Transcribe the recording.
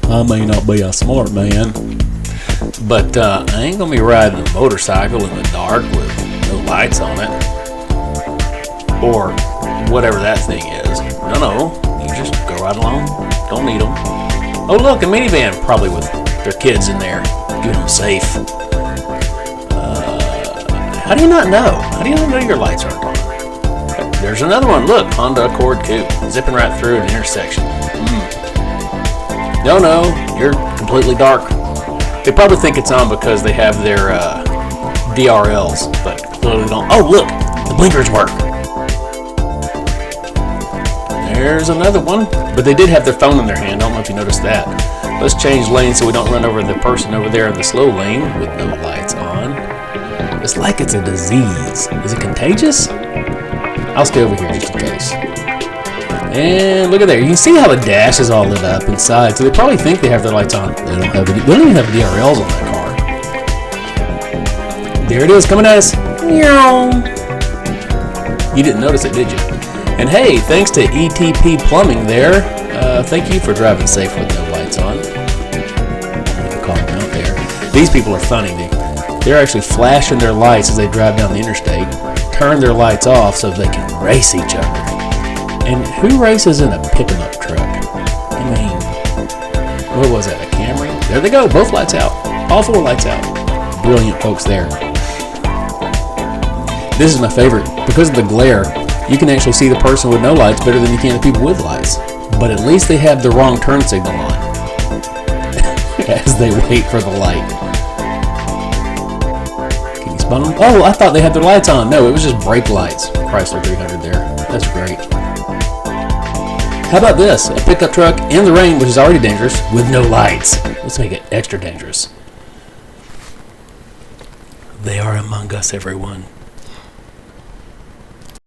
I may not be a smart man, but I ain't gonna be riding a motorcycle in the dark with no lights on it. Or whatever that thing is. No, you just go right along. Don't need them. Oh look, a minivan, probably with their kids in there, keeping them safe. How do you not know? How do you not know your lights aren't on? There's another one. Look, Honda Accord Coupe, zipping right through an intersection. No, you're completely dark. They probably think it's on because they have their DRLs, but clearly don't. Oh look, the blinkers work. There's another one, but they did have their phone in their hand. I don't know if you noticed that. Let's change lanes so we don't run over the person over there in the slow lane with no lights on. It's like it's a disease. Is it contagious? I'll stay over here just in case. And look at there. You can see how the dash is all lit up inside. So they probably think they have their lights on. They don't have any. They don't even have DRLs on that car. There it is, coming at us. You didn't notice it, did you? And hey, thanks to ETP Plumbing there. Thank you for driving safe with no lights on. I'm call them out there. These people are funny. They're actually flashing their lights as they drive down the interstate, turn their lights off so they can race each other. And who races in a pickup truck? I mean, what was that, a Camry? There they go, both lights out. All four lights out. Brilliant folks there. This is my favorite. Because of the glare, you can actually see the person with no lights better than you can the people with lights. But at least they have the wrong turn signal on as they wait for the light. Can you spot them? Oh, I thought they had their lights on. No, it was just brake lights. Chrysler 300 there. That's great. How about this? A pickup truck in the rain, which is already dangerous, with no lights. Let's make it extra dangerous. They are among us, everyone.